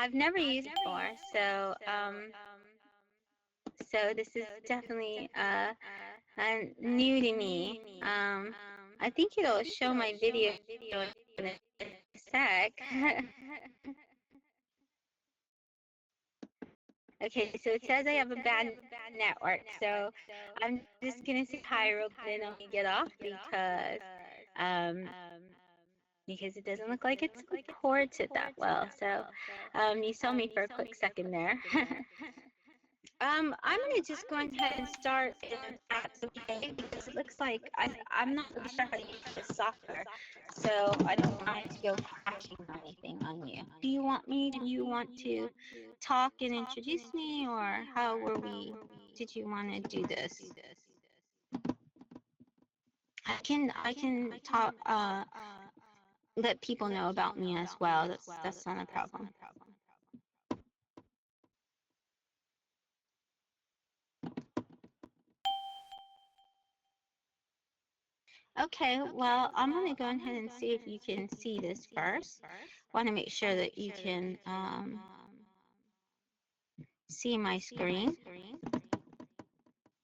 I've never used it before, so this is definitely new to me. I think it'll show my video in a sec. Okay, so it says I have a bad network, so I'm just gonna say hi real quick and then I'll get off um, because it doesn't look like it supports it that well. So you saw me for a quick second there. I'm gonna just go ahead and start if that's okay, because it looks like I'm not really sure how to use this software, so I don't want it to go crashing or anything on you. Do you want to talk and introduce me, or did you want to do this? I can talk, let people know about me as well. That's not a problem. Okay, well, I'm going to go ahead and see if you can see this first. Want to make sure that you can see my screen.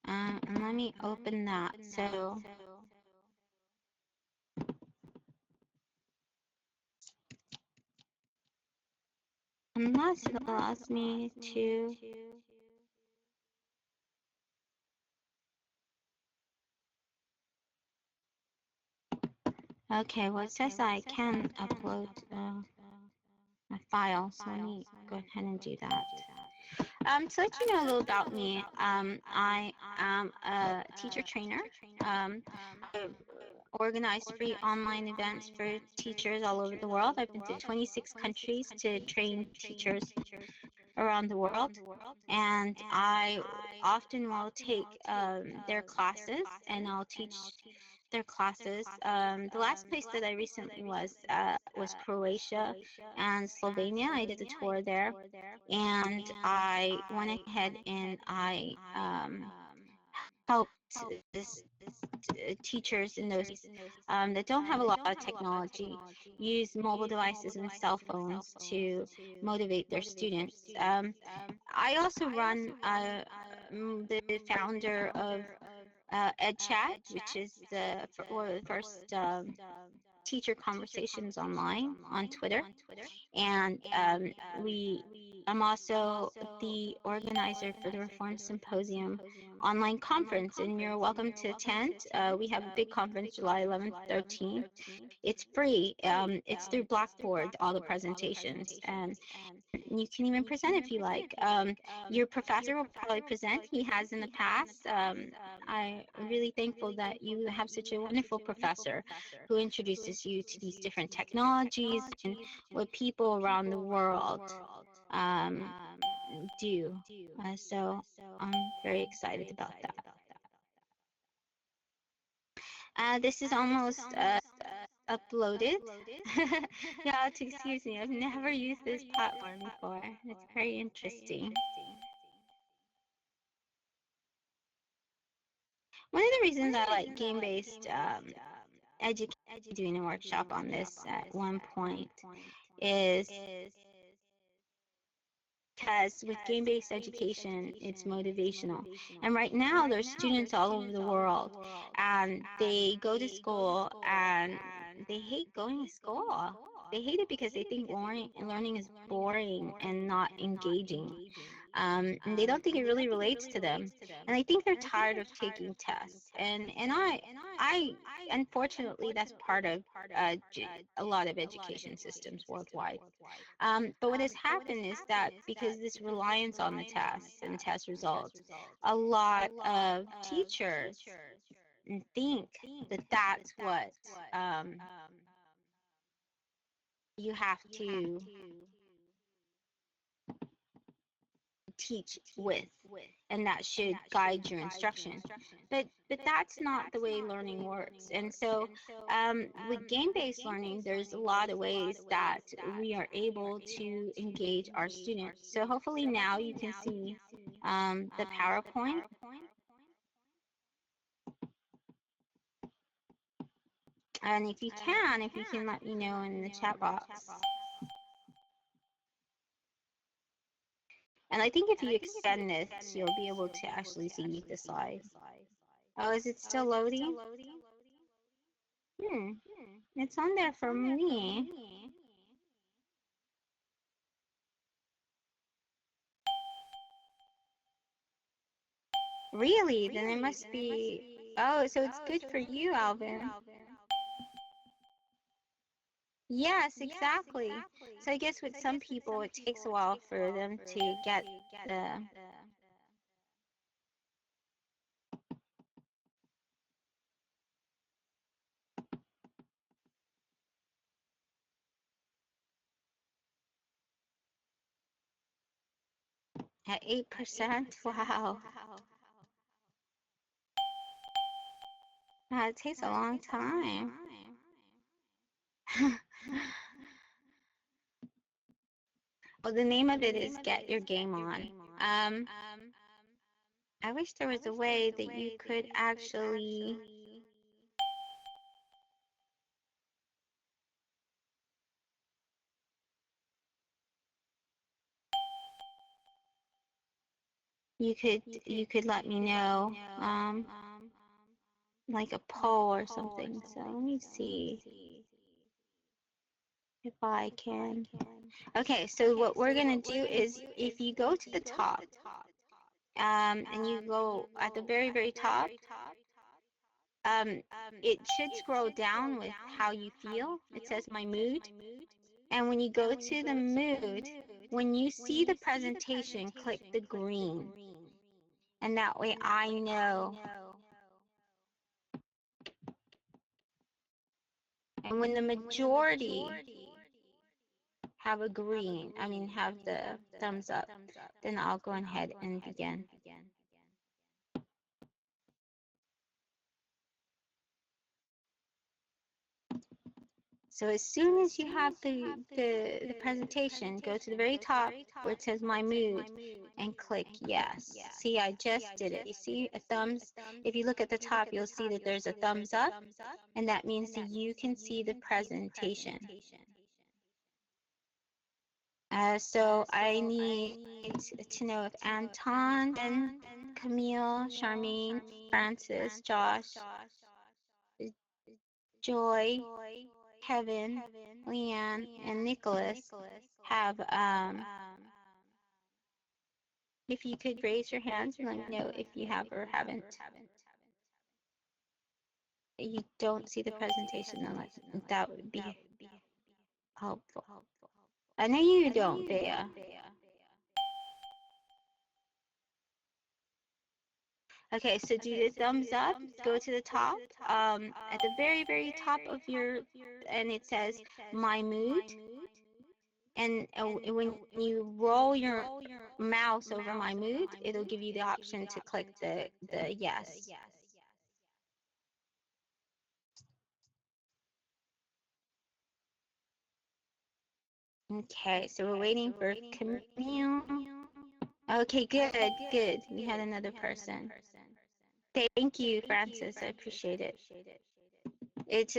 And let me open that. So unless it allows me to. Okay, well, it says I can upload my file, so let me go ahead and do that. To let you know a little about me, I am a teacher trainer. I organize free online events for teachers all over the world. I've been to 26 countries to train teachers around the world, and I often will take their classes, and I'll teach their classes. The last place that I recently was Croatia and Slovenia. I did a tour there, and I went ahead and I helped teachers in those that don't have a lot of technology use mobile devices and cell phones to motivate their students. I also run the founder of EdChat, which is one of the first teacher conversations online on Twitter, and I'm also the organizer for the Reform Symposium online conference, and you're welcome to attend. We have a big conference July 11th, 13th. It's free. It's through Blackboard, all the presentations, and you can even present if you like. Your professor will probably present. He has in the past. I'm really thankful that you have such a wonderful professor who introduces you to these different technologies and what people around the world do. So I'm very excited about that. This is almost uploaded. Yeah, excuse me. I've never used this platform before. It's very interesting. One of the reasons I like game-based education, doing a workshop on this at one point, is because with game-based education, it's motivational. And right now, there's students all over the world, and they go to school, and they hate going to school. They hate it because they think learning is boring and not engaging. And they don't think it really relates to them. And I think they're tired of taking tests. And I unfortunately, that's part of a lot of education systems worldwide. But what has happened is that because this reliance on the tests and test results, a lot of teachers think that that's what you have to teach with, and that should guide your instruction. But that's not the way learning works. And so with game-based learning, there's a lot of ways that we are able to engage our students. So hopefully now you can see the PowerPoint. And if you can let me know in the chat box. And I think if you extend this, you'll be able to actually see the slide. Oh, is it still loading? Hmm, it's on there for me. Really? Then it must be. Oh, so it's good for you, Alvin. Yes, exactly. So I guess with some people, it takes a while for them to get the. At 8%? Wow. It takes a long time. Well, the name of it is Get Your Game On. Um, I wish there was a way that you could actually. You could let me know, like a poll or something. So let me see if I can. Okay, so what we're gonna do is if you go to the top, and you go at the very, very top, um, it should scroll down with how you feel. It says my mood. And when you go to the mood, when you see the presentation, click the green. And that way I know. And when the majority have a green, I mean have the thumbs up, then I'll go ahead and begin. So as soon as you have the presentation, go to the very top where it says my mood and click yes. See, I just did it. You see a thumbs, if you look at the top, you'll see that there's a thumbs up, and that means that you can see the presentation. So I need to know if Anton, and Camille, Charmaine, Francis, Josh, Joy, Kevin, Leanne, and Nicholas have, if you could raise your hands and let me know if you have or haven't. You don't see the presentation, then that would be helpful. I know you don't, Bea. Okay, so do the thumbs up, go to the top, at the very, very top of your, and it says my mood. And when you roll your mouse over my mood, it'll give you the option to click the yes. Okay, so we're waiting for Camille. Okay, good, good. We had another person. Thank you, Francis. I appreciate it. It's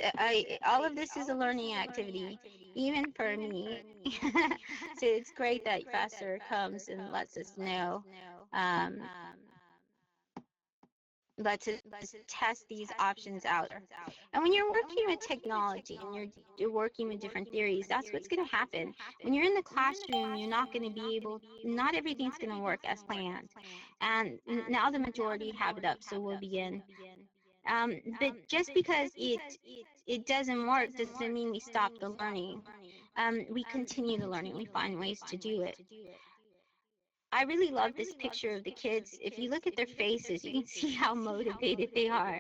all of this is a learning activity, even for me. So it's great that Vassar comes and lets us know, lets us test these options out. And when you're working with technology and you're working with different theories, that's what's going to happen. When you're in the classroom, you're not going to be able, not everything's going to work as planned. And now the majority have it up, so we'll begin. But just because it doesn't work doesn't mean we stop the learning. We continue the learning. We find ways to do it. I really love this picture of the kids. If you look at their faces, you can see how motivated they are.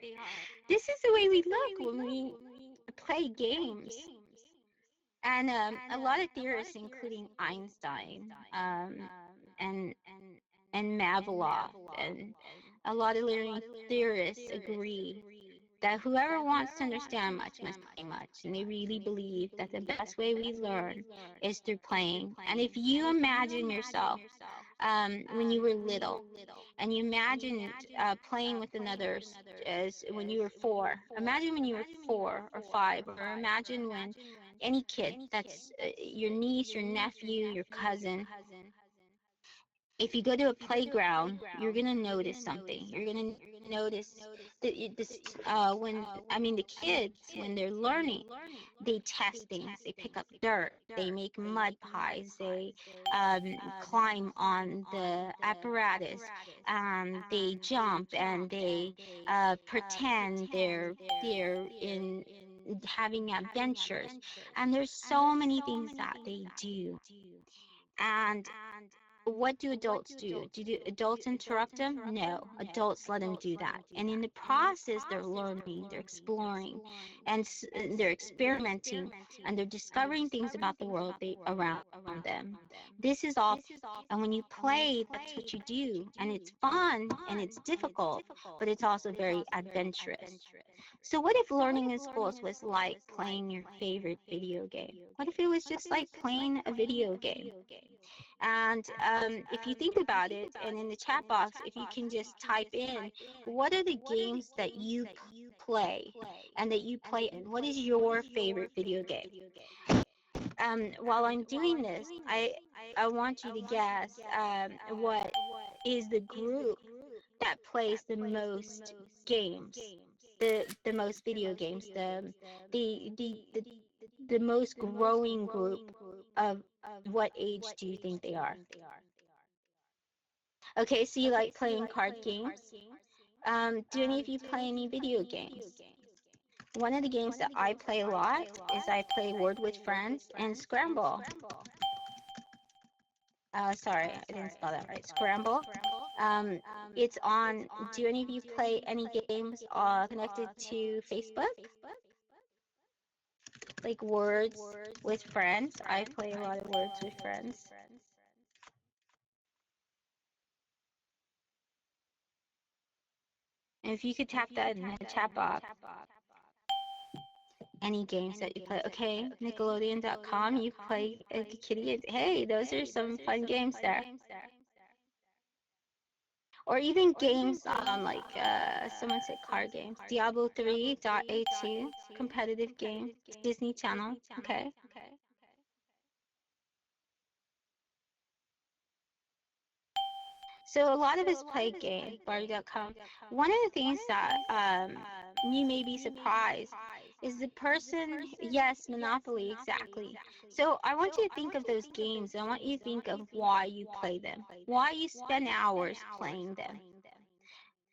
This is the way we look when we play games. And a lot of theorists, including Einstein, and Mavlov, and a lot of learning theorists agree that whoever wants to understand much must play much. And they really believe that the best way we learn is through playing. And if you imagine yourself, when you were little, and you imagined playing with another as when you were 4, imagine when you were 4 or 5, or imagine when any kid that's your niece, your nephew, your cousin, If you go to a playground, you're gonna notice something. You're gonna notice that the kids, when they're learning, they test things. They pick up dirt. They make mud pies. They climb on the apparatus. They jump and they pretend they're in having adventures. And there's so many things that they do. And what do adults do? Do adults interrupt them? No, adults let them do that. And in the process, they're learning, they're exploring, and they're experimenting, and they're discovering things about the world around them. This is all play. And when you play, that's what you do. And it's fun and it's difficult, but it's also very adventurous. So what if learning in schools was like playing your favorite video game? What if it was just like playing a video game? And if you think about it, and in the chat box, if you can just type in, what are the games that you play and that you play, and what is your favorite video game? While I'm doing this, I want you to guess what is the group that plays the most games, the most video games, the the the, the most growing group of what age do you think they are? Okay, so you like playing card games. Do any of you play any video games? One of the games that I play a lot is I play Word with Friends and Scramble. Sorry, I didn't spell that right. Scramble. Um, it's on. Do any of you play any games connected to Facebook? Like Words with Friends? I play a lot of Words with Friends. And if you could tap that in the chat box, any games that you play. Okay, Nickelodeon.com, you play Kitty. Hey, those are some fun games there. Or even games like someone said card games. Diablo 3.A2, competitive game, Disney Channel. Okay. So a lot of us play games, Barbie.com. One of the things that you may be surprised is the person, yes, Monopoly, exactly. So I want you to think of those games. I want you to think of why you play them, why you spend hours playing them.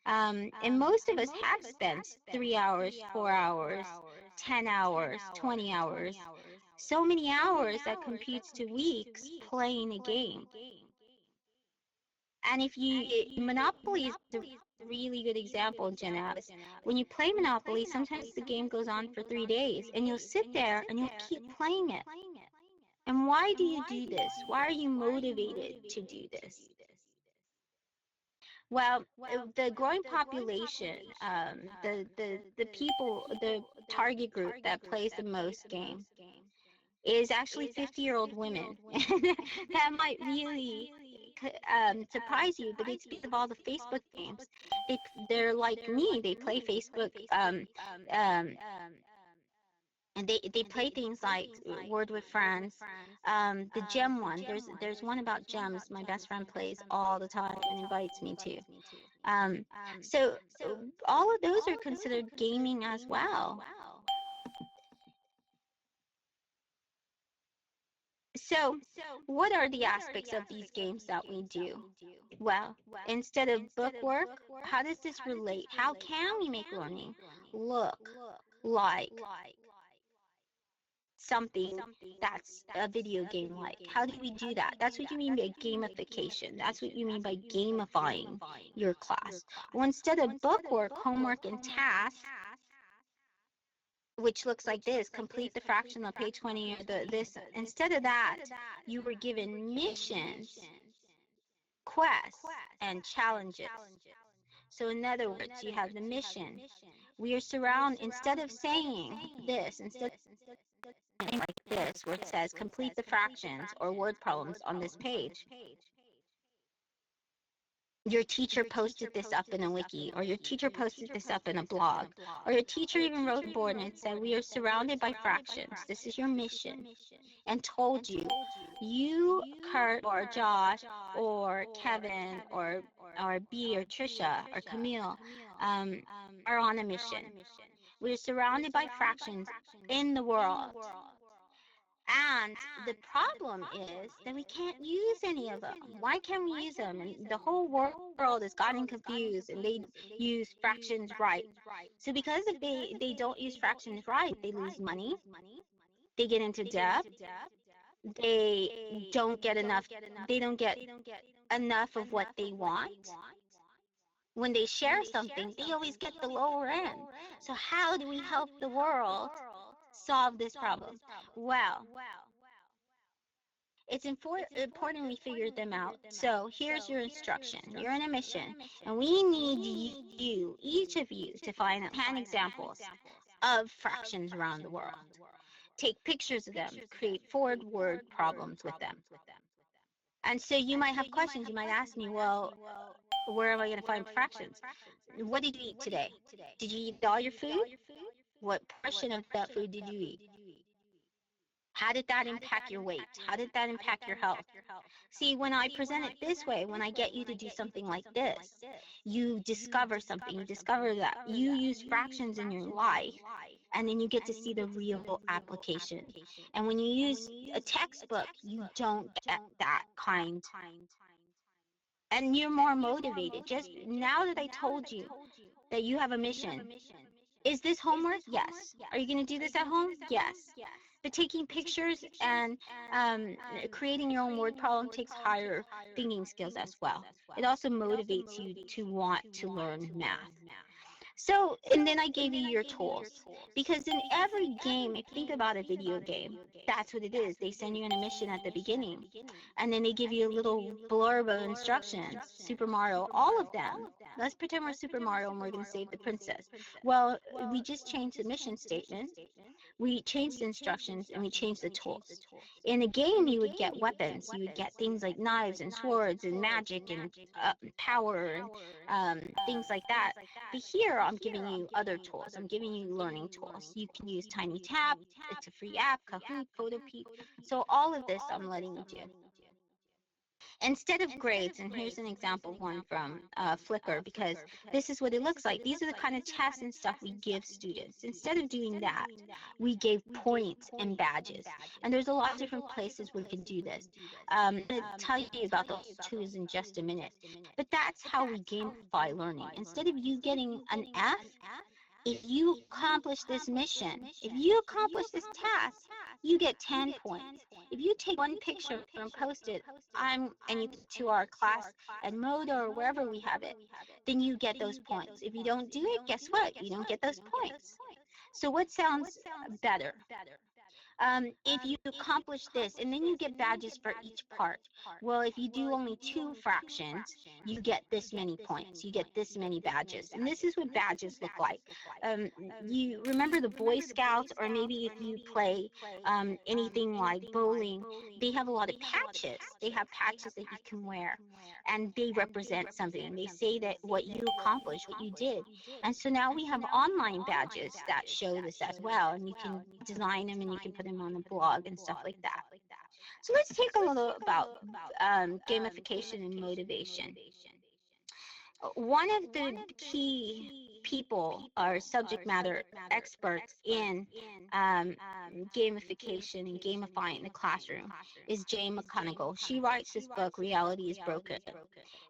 And most of us have spent 3 hours, 4 hours, 10 hours, 20 hours, so many hours that computes to weeks playing a game. And Monopoly is a really good example, Jen Alice. When you play Monopoly, sometimes the game goes on for 3 days, and you'll sit there and you'll keep playing it. And why do you do this? Why are you motivated to do this? Well, the growing population, the people, the target group that plays the most games is actually 50-year-old women. That might really surprise you, but it's because of all the Facebook games. They're like me. They play Facebook, and they play things like Word with Friends, the gem one. There's one about gems. My best friend plays all the time and invites me to. So all of those are considered gaming as well. So, what are the aspects of these games that we do? Well, instead of book work, how does this relate? How can we make learning look like something that's a video game like? How do we do that? That's what you mean by gamification. That's what you mean by gamifying your class. Well, instead of book work, homework, and tasks, which looks like this, complete the fraction on page 20 or this. Instead of that, you were given missions, quests, and challenges. So in other words, you have the mission. We are surrounded, instead of saying this, instead of saying like this, where it says complete the fractions or word problems on this page, your teacher posted this up in a wiki, or your teacher posted this up in a blog, or your teacher even wrote a board and said, we are surrounded by fractions. This is your mission. And told you, you, Kurt, or Josh, or Kevin, or B, or Trisha, or Camille, are on a mission. We're surrounded by fractions in the world. And the problem is that we can't use any of them. Why can't we use them? And the whole world is gotten confused, and they use fractions right. So because if they don't use fractions right, they lose money, they get into debt, they don't get enough of what they want. When they share something, they always get the lower end. So how do we help the world solve this problem? Well, it's important we figure them out. So here's your instruction. You're in a mission, and we need you, each of you, to find 10 examples of fractions around the world. Take pictures of them, create forward word problems with them. And so you might have questions. You might ask me, well, where am I going to find fractions? What did you eat today? Did you eat all your food? What portion of that food did you eat? How did that impact your weight? How did that impact your health? See, when I present it this way, when I get you to do something like this, you discover something. You discover that you use fractions in your life, and then you get to see the real application. And when you use a textbook, you don't get that kind. And you're more motivated. Just now that I told you that you have a mission, is this homework? Yes. Are you going to do this at home? Yes. But taking pictures and creating your own word problem takes higher thinking skills as well. It also motivates you to want to learn math. So, and then I gave you your tools, because in every game, if you think about a video game, that's what it is. They send you on a mission at the beginning, and then they give you a little blurb of instructions. Super Mario, all of them. Let's pretend we're Super Mario and we're going to save the princess. Well, we just changed the mission statement, we changed the instructions, and we changed the tools. In a game, you would get weapons. You would get things like knives and swords and magic and power and things like that. But here, I'm giving you other tools. I'm giving you learning tools. You can use TinyTap. It's a free app, Kahoot, PhotoPeep. So all of this I'm letting you do. Instead of grades, and here's an example one from Flickr, because this is what it looks like. These are the kind of tests and stuff we give students. Instead of doing that, we gave points and badges. And there's a lot of different places we can do this. I'm going to tell you about those tools in just a minute. But that's how we gamify learning. Instead of you getting an F, if you accomplish this mission, if you accomplish this task, you get 10 points. If you take one picture and post it to our class at Moda or wherever we have it, then you get those points. If you don't do it, guess what? You don't get those points. So what sounds better? If you accomplish this, and then you get badges for each part. Well, if you do only 2 fractions, you get this many points. You get this many badges. And this is what badges look like. You remember the Boy Scouts, or maybe if you play anything like bowling, they have a lot of patches. They have patches that you can wear, and they represent something. They say that what you accomplished, what you did. And so now we have online badges that show this as well, and you can design them and you can put them on a blog and stuff like that. So let's take a little about gamification and motivation. One of the key people or subject matter experts in gamification and gamifying the classroom is Jane McConigal. She writes this book, Reality is Broken.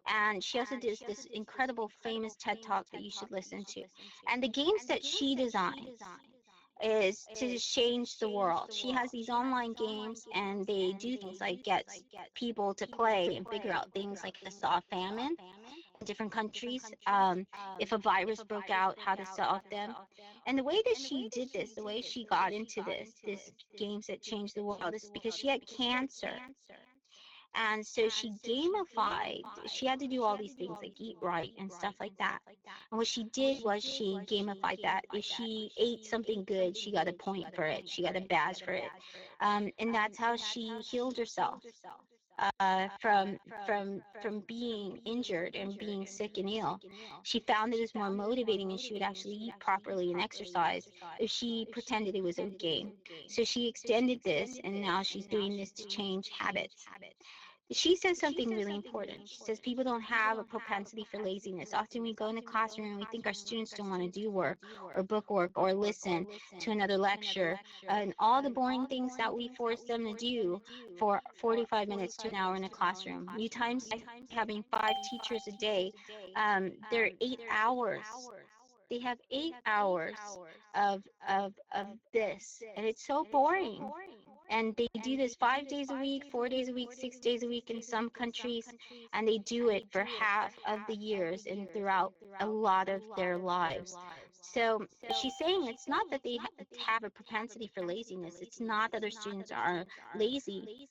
And she also does this incredible famous TED Talk that you should listen to. And the games that she designs is to change the world. She has these online games, and they do things like get people to play and figure out things like the saw famine in different countries, if a virus broke out, how to solve them. And the way that she did this, the way she got into this games that changed the world, is because she had cancer. And so she gamified, she had to do all these things like eat right and stuff like that. And what she did was she gamified that. If she ate something good, she got a point for it. She got a badge for it. And that's how she healed herself. from being injured and being sick and ill. She found it was more motivating and she would actually eat properly and exercise if she pretended it was a game. So she extended this and now she's doing this to change habits. She says something really important. She says people don't have a propensity for laziness. Often we go in the classroom and we think our students don't want to do work or book work or listen to another lecture and all the boring things that we force them to do for 45 minutes to an hour in a classroom. You times having 5 teachers a day, they're 8 hours. They have 8 hours of this, and it's so boring. And they do this 5 days a week, 4 days a week, 6 days a week in some countries, and they do it for half of the years and throughout a lot of their lives. So she's saying it's not that they have a propensity for laziness. It's not that our students are lazy.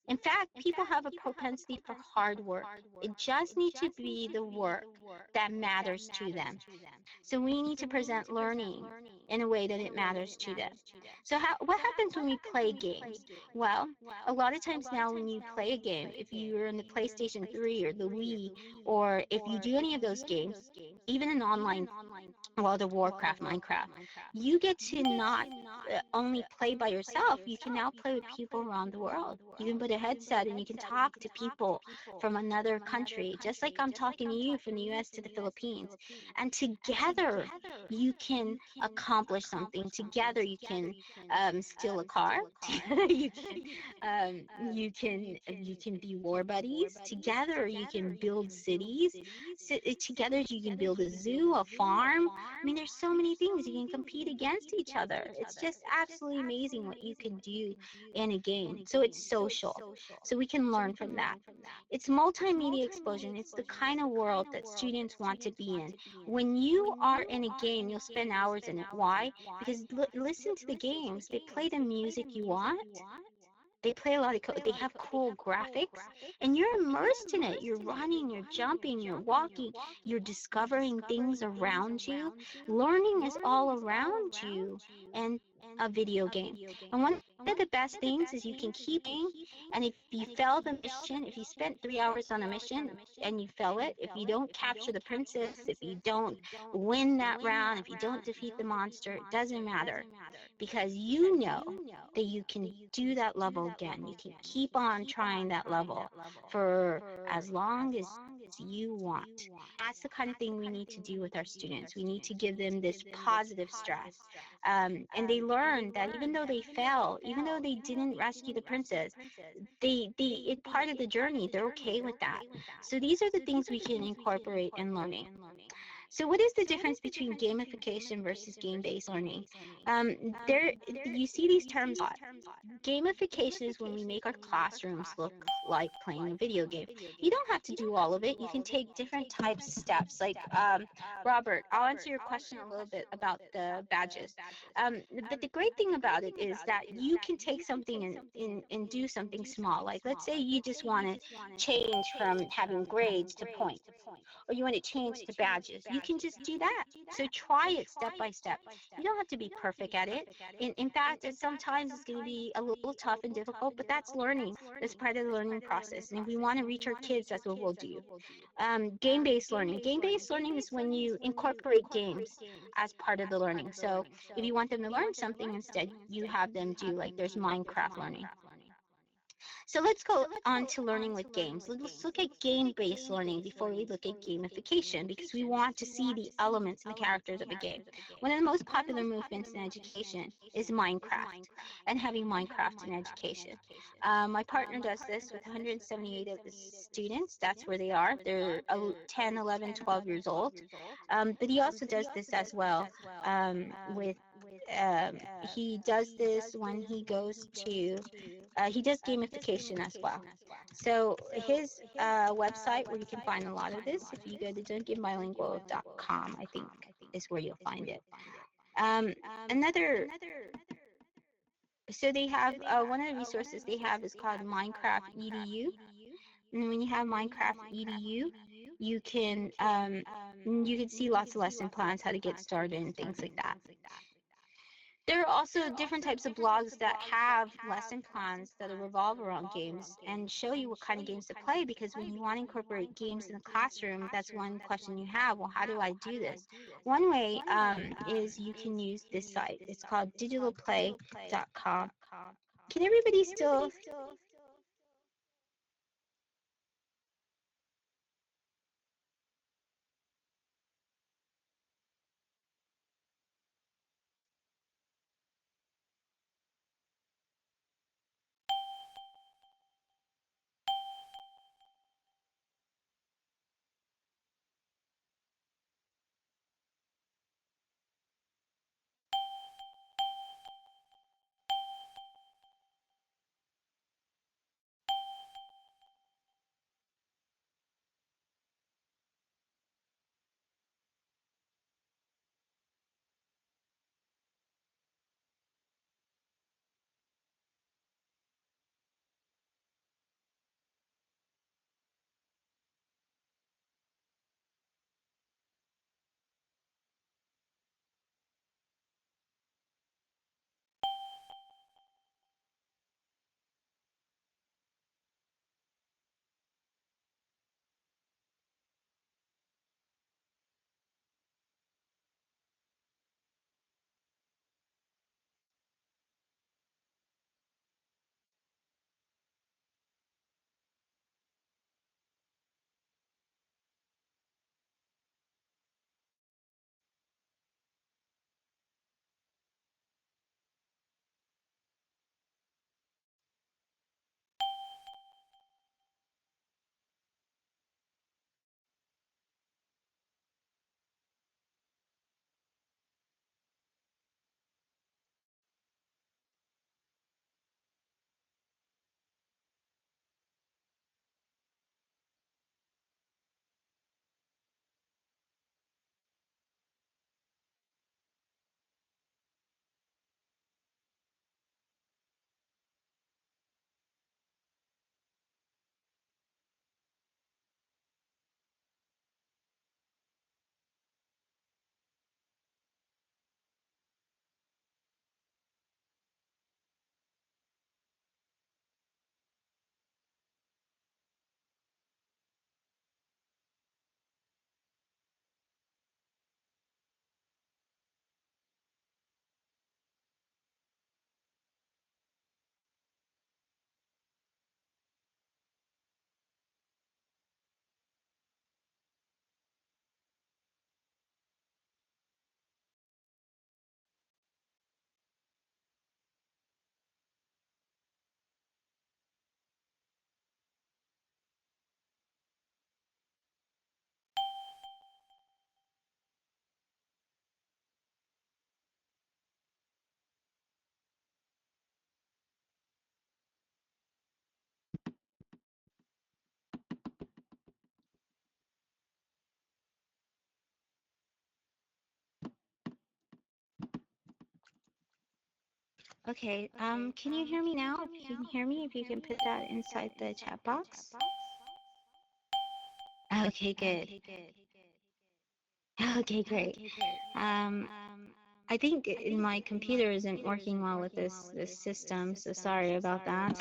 In fact, people have a propensity for hard work. It just needs to be the work that matters to them. So we need to present learning in a way that it matters to them. So what happens when we play games? Well, a lot of times now when you play a game, if you're in the PlayStation 3 or the Wii, or if you do any of those games, even an online World of Warcraft, Minecraft, you get to not only play by yourself, you can now play with people around the world. You can put a headset and you can talk to people from another country, just like I'm talking to you from the US to the Philippines. And together you can accomplish something. Together you can steal a car. Together you can be war buddies. Together you can build cities. So, together you can build a zoo, a farm. I mean, there's so many things. You can compete against each other. It's just absolutely amazing what you can do in a game. So it's social. So we can learn from that. It's multimedia explosion. It's the kind of world that students want to be in. When you are in a game, you'll spend hours in it. Why? Because listen to the games. They play the music you want. They play a lot of they have cool graphics and you're immersed in it. You're running, you're jumping, you're walking, you're discovering things around you. Learning is all around you and a video game. And one of the best things is you can keep playing, and if you fail the mission, if you spent 3 hours on a mission and you fail it, if you don't capture the princess, if you don't win that round, if you don't defeat the monster, it doesn't matter, because you know that you can do that level again. You can keep on trying that level for as long as you want. That's the kind of thing we need to do with our students. We need to give them this positive stress. And they learn that even though they fell, even though they didn't rescue the princess, it's part of the journey. They're okay with that. So these are the things we can incorporate in learning. So what is the difference between gamification versus game-based learning? There, you see these terms a lot. Gamification is when we make our classrooms look like playing a video game. You don't have to do all of it. You can take different types of steps. Like, Robert, I'll answer your question a little bit about the badges. But the great thing about it is that you can take something and do something small. Like, let's say you just want to change from having grades to points, or you want to change to badges. You can just do that. So try it step by step. You don't have to be perfect at it. In fact, sometimes it's going to be a little tough and difficult, but that's learning. That's part of the learning process. And if we want to reach our kids, that's what we'll do. Game-based learning. Game-based learning is when you incorporate games as part of the learning. So if you want them to learn something, instead you have them do, like, there's Minecraft learning. So let's go on to learning with games. Let's look at game-based learning before we look at gamification, because we want to see the elements and the characters of a game. One of the most popular movements in education is Minecraft, and having Minecraft in education. My partner does this with 178 of the students. That's where they are. They're 10, 11, 12 years old. But he also does this as well with he does this when he goes to he does gamification as well. So his website, where you can find a lot of this, if you go to don'tgivebilingual.com, I think is where you'll find it. Another, so they have one of the resources they have is called Minecraft EDU. And when you have Minecraft EDU, you can see lots of lesson plans, how to get started, and things like that. There are also different types of blogs that have lesson plans that revolve around games and show you what kind of games to play, because when you want to incorporate games in the classroom, that's one question you have. Well, how do I do this? One way is you can use this site. It's called digitalplay.com. Can everybody still? Okay, can you hear me now? If you can hear me, if you can put that inside the chat box. Okay, good. Okay, great. Um, I think my computer isn't working well with this system, so sorry about that.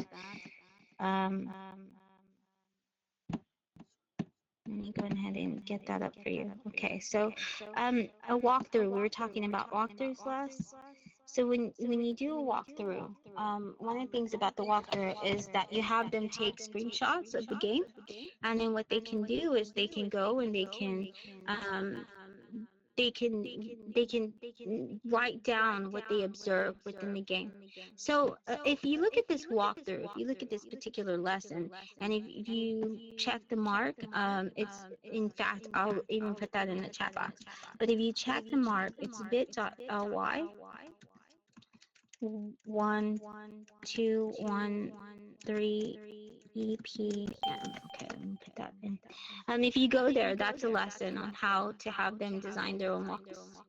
Um, Let me go ahead and get that up for you. Okay, so a walkthrough. We were talking about walkthroughs last. So when you do a walkthrough, one of the things about the walkthrough is that you have them take screenshots of the game, and then what they can do is they can go and um, they can write down what they observe within the game. So if you look at this walkthrough, if you look at this particular lesson, and if you check the mark, it's in fact, I'll even put that in the chat box. But if you check the mark, it's bit.ly 1213 EPM. Okay, let me put that in. If you go there, that's a lesson on how to have them design their own walkthroughs.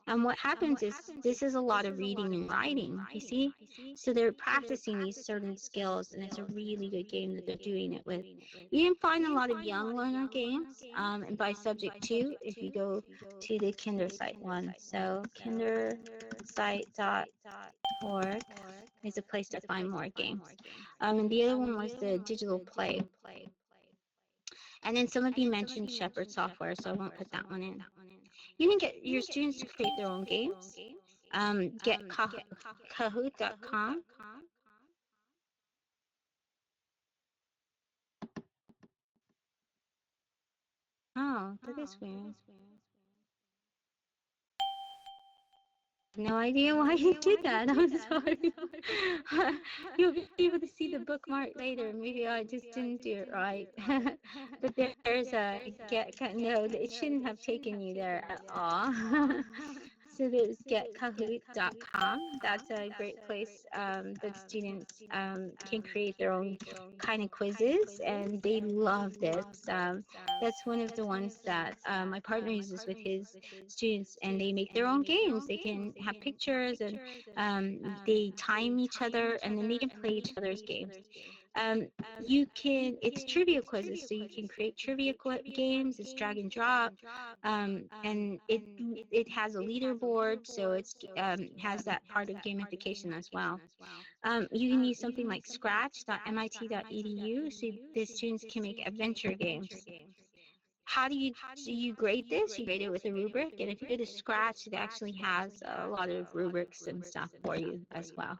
And what happens is this is a lot of reading and writing, you see? So they're practicing these certain skills, and it's a really good game that they're doing it with. You can find a lot of young learner games, and by subject too, if you go to the Kindersite one. So kindersite.org is a place to find more games. And the other one was the digital play. And then some of you mentioned Shepherd software, so I won't put that one in. You can get your students to create their own games. Get Kahoot.com. Oh, that is weird. No idea why you did that. I'm sorry. You'll be able to see the bookmark later. Maybe I just didn't do it right. But there's a no, it shouldn't have taken you there at all. So there's getkahoot.com. That's a great place that students can create their own kind of quizzes, and they love this. That's one of the ones that my partner uses with his students, and they make their own games. They can have pictures, and they time each other, and then they can play each other's games. It's trivia quizzes, so you can create trivia games. It's drag and drop, and it has a leaderboard, so it's has that part of gamification as well. You can use something like scratch.mit.edu, so the students can make adventure games. How do you grade this? You grade it with a rubric, and if you go to Scratch, it actually has a lot of rubrics and stuff for you as well.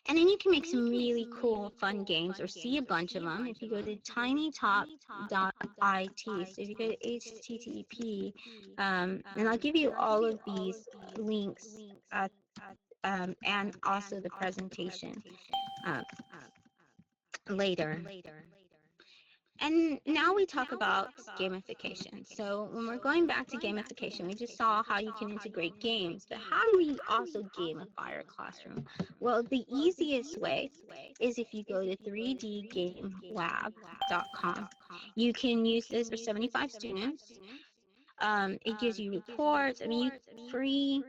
And then you can make some really cool, fun games, or see a bunch of them if you go to tinytop.it. So if you go to HTTP, and I'll give you all of these links and also the presentation later. And now we talk about gamification. So when we're going back to gamification, we just saw how you can integrate games, but how do we also gamify our classroom? Well, the easiest way is if you go to 3dgamelab.com. You can use this for 75 students. It gives you reports. I mean, free.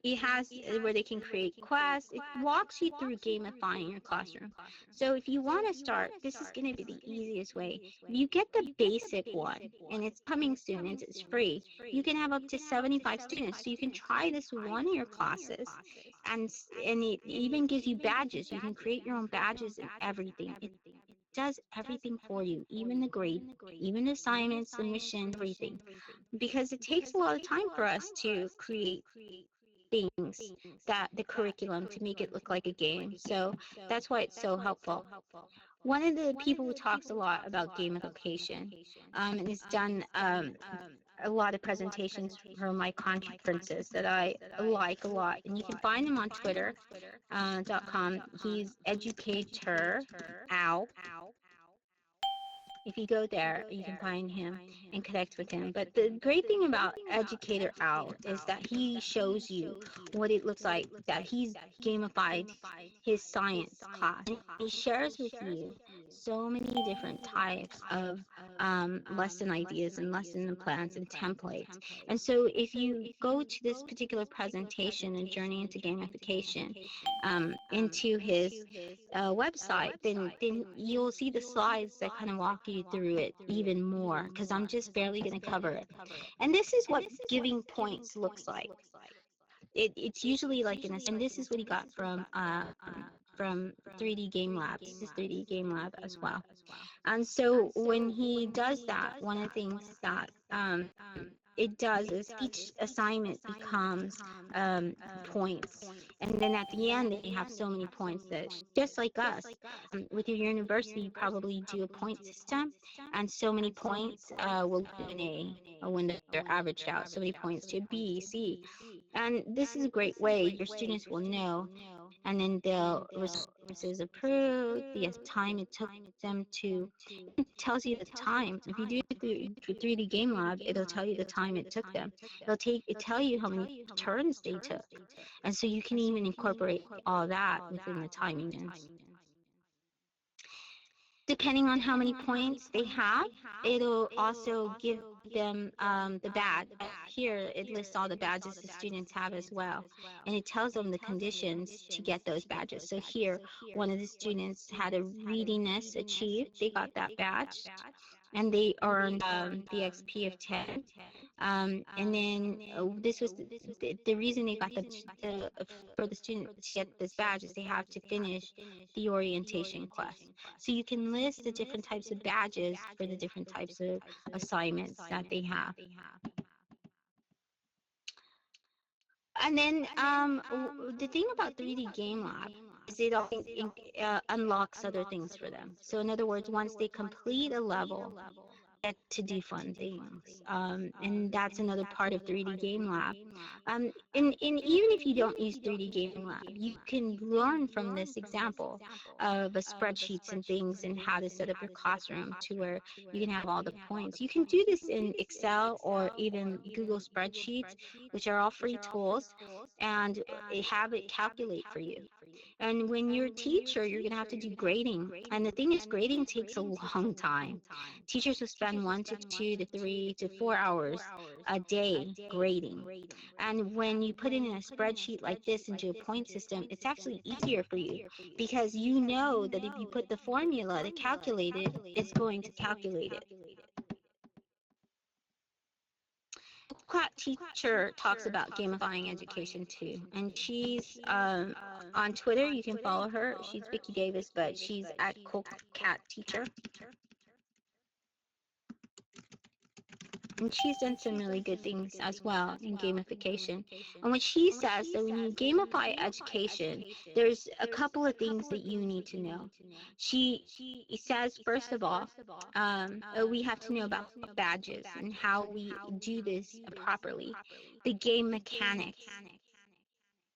It has where they can create quests. It walks you through gamifying your classroom. So if you want to start, this is going to be the easiest way. If you get the basic one, and it's coming soon, and it's free, you can have up to 75 students. So you can try this with one of your classes, and it even gives you badges. You can create your own badges and everything. It does everything for you, even the grade, even the assignments, submission, everything. Because it takes a lot of time for us to create things, that the curriculum, to make it look like a game. So that's why it's so helpful. One of the people who talks a lot about gamification and has done a lot of presentations for my conferences that I like a lot, and you can find him on Twitter.com. He's Educator Ow. If you go there, you can find him and connect with him. But the great thing about Educator Owl is that he shows you what it looks like, that he's gamified his science class. And he shares with you so many different types of lesson ideas and lesson plans and templates. And so if you go to this particular presentation and journey into gamification into his website, then you'll see the slides that kind of walk you through it even more, because I'm just barely going to cover it. And this is what giving points looks like. It's usually like and this is what he got from 3D Game Lab. This is 3D Game Lab as well. And so when he does that, one of the things that it does is each assignment becomes points, and then at the end they have so many points that, just like us, with your university, you probably do a point system, and so many points will give an A, or when they're averaged out, so many points to B, C. And this is a great way your students will know, and then they'll resources approved, the time it took them to, it tells you the time. If you do it through 3D Game Lab, it'll tell you the time it took them. It tell you how many turns they took. And so you can even incorporate all that within the timing. Depending on how many points they have, it'll also give them the badge. Here, it lists all the badges the students have as well, and it tells them the conditions to get those badges. So here, one of the students had a readiness achieved. They got that badge, and they earned the XP of 10. And then this was the reason they got for the student to get this badge is they have to finish the orientation quest. So you can list the different types of badges for the different types of assignments that they have. And then the thing about 3D Game Lab is it also unlocks other things for them. So in other words, once they complete a level, they get to do fun things. And that's another part of 3D Game Lab. And even if you don't use 3D Game Lab, you can learn from this example of spreadsheets and things and how to set up your classroom to where you can have all the points. You can do this in Excel or even Google Spreadsheets, which are all free tools, and have it calculate for you. And when you're a teacher, you're going to have to do grading. And the thing is, grading takes a long time. Teachers will spend 1 to 2 to 3 to 4 hours a day grading. And when you put it in a spreadsheet like this into a point system, it's actually easier for you because you know that if you put the formula to calculate it, it's going to calculate it. Class teacher talks about gamifying education too, and she's on Twitter. You can follow her. She's Vicky Davis, but she's at Cool Cat Teacher. And she's done some really good things as well in gamification. And what she says that when you gamify education, there's a couple of things that you need to know. She says, first of all, we have to know about badges and how we do this properly. The game mechanics,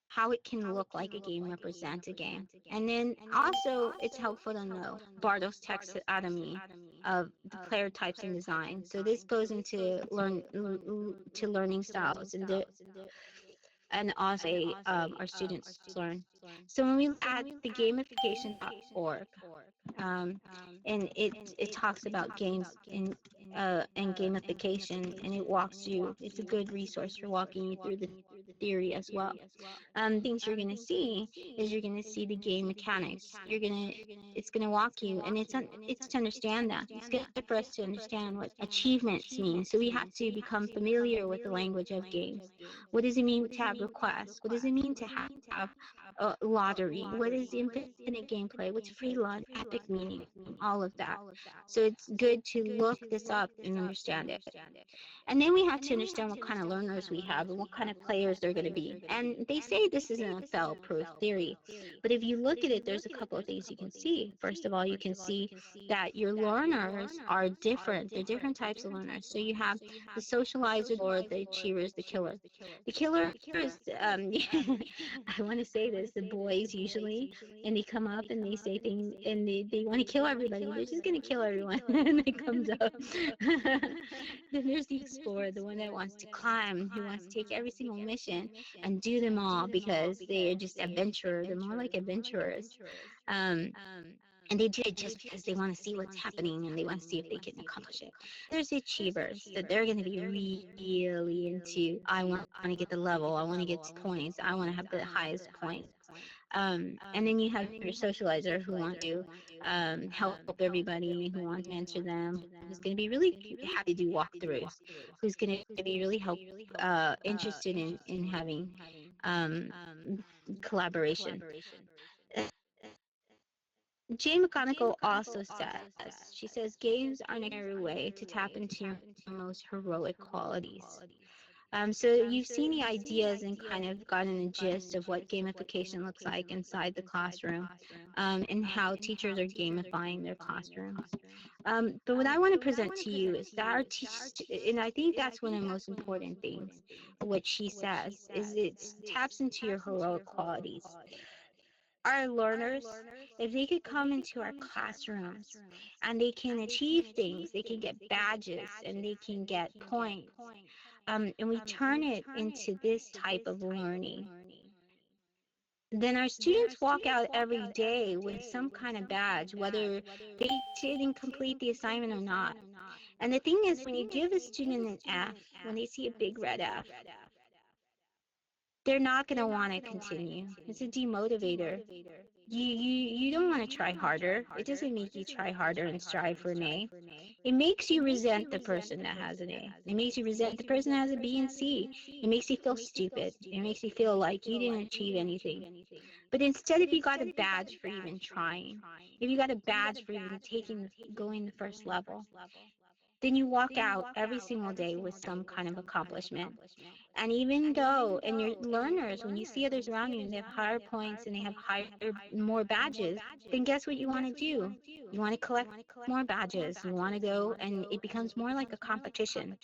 how it can look like a game, represent a game. And then also it's helpful to know Bartle's taxonomy of the player types and design. So this goes into learning styles and also our students learn. So when we look at the gamification.org, and it talks about games and gamification, and it walks you. It's a good resource for walking you through the theory as well. Things you're gonna see is you're gonna see the game mechanics. It's gonna walk you, and it's to understand that. It's good for us to understand what achievements mean. So we have to become familiar with the language of games. What does it mean to have requests? What does it mean to have a lottery? What is infinite gameplay? What's free lunch? Epic meaning? All of that. So it's good to look this up and understand it. And then we have to understand what kind of learners we have and what kind of players they're going to be. And they say this isn't a fail-proof theory, but if you look at it, there's a couple of things you can see. First of all, you can see that your learners are different. They're different types of learners. So you have the socializer or the achievers, the killer. The killer is, I want to say this, the boys usually, and they come up and they say things and they want to kill everybody. They're just going to kill everyone. And it comes up. Then there's the explorer, the one that wants to climb, who wants to take every single mission and do them all because they're just adventurers. They're more like adventurers. And they do it just because they want to see what's happening and they want to see if they can accomplish it. There's the achievers that they're going to be really into, I want to get the level, I want to get points, I want to have the highest points. And then you have your socializer who want to help everybody, who wants to answer them, who's going to be really happy to do walkthroughs, who's going to be really interested in having collaboration. Jay McGonigal also says, she says, games are an extraordinary way to tap into your most heroic qualities. So you've seen the ideas and kind of gotten a gist of what gamification looks like inside the classroom, and how teachers are gamifying their classrooms. But what I want to present to you is that our and I think that's one of the most important things, what she says, is it taps into your heroic qualities. Our learners, if they could come into our classrooms and they can achieve things, they can get badges and they can get points, and we turn it into this type of learning, then our students walk out every day with some kind of badge, whether they didn't complete the assignment or not. And the thing is, when you give a student an F, when they see a big red F, they're not going to want to continue. It's a demotivator. You don't want to try harder. It doesn't make you try harder and strive for an A. It makes you resent the person that has an A. It makes you resent the person that has a B and C. It makes you feel stupid. It makes you feel like you didn't achieve anything. But instead, if you got a badge for even trying, if you got a badge for even going the first level, then you walk out every single day with some kind of accomplishment. And even though, and your learners, when you see others around you and they have higher points and they have more badges, then guess what you want to do? You want to collect more badges. You want to go, and it becomes more like a competition.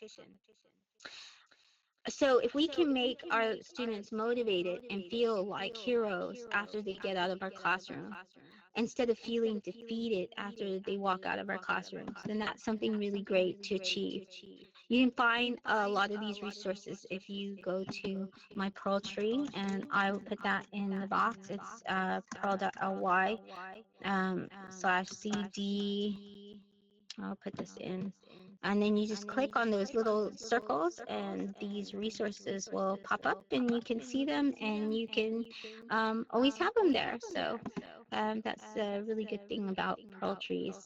So if we can make our students motivated and feel like heroes after they get out of our classroom, instead of feeling defeated after they walk out of our classrooms, then that's something really great to achieve. You can find a lot of these resources if you go to my Pearl tree, and I will put that in the box. It's pearl.ly /CD. I'll put this in. And then you just click on those little circles and these resources will pop up and you can see them, and you can always have them there. So that's a really good thing about Pearl trees.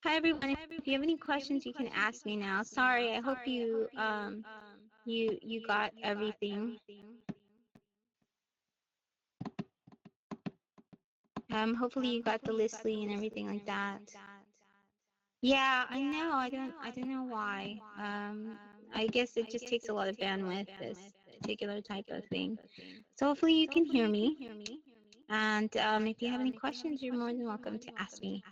Hi everyone. If you have any questions, you can ask me now. Sorry, I hope you got everything. Hopefully you got the Listly and everything like that. Yeah, I know. I don't know why. I guess it just takes a lot of bandwidth, this particular type of thing. So hopefully you can hear me. And if you have any questions, you're more than welcome to ask me.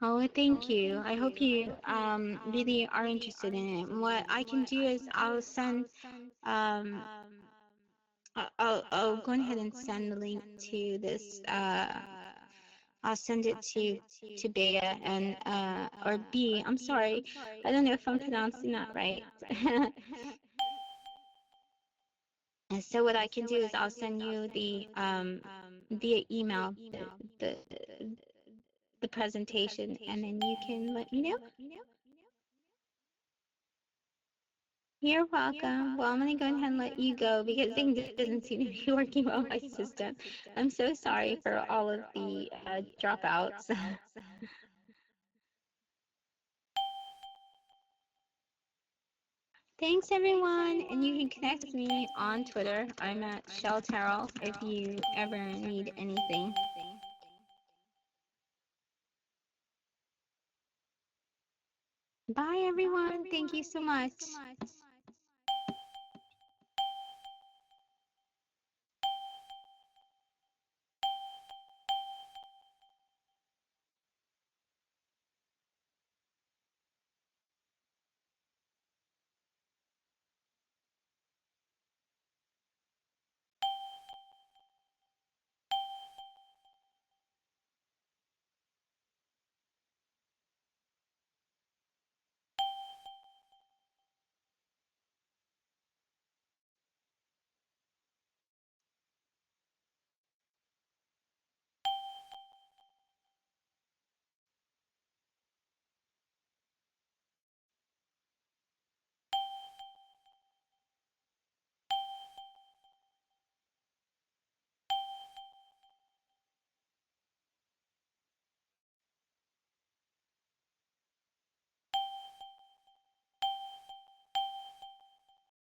Oh, thank you. I hope you really are interested in it. And what I can do is I'll send um I'll go ahead and send the link to this I'll send it to Bea and or B. I'm sorry. I don't know if I'm pronouncing that right. And so what I can do is I'll send you the via email the presentation, and then you can let me know. You're welcome. Well, I'm going to go ahead and let you go because things doesn't seem to be working well on my system. I'm so sorry for all of the dropouts. Thanks, everyone. And you can connect with me on Twitter. I'm at Terrell if you ever need anything. Bye, everyone. Thank you so much.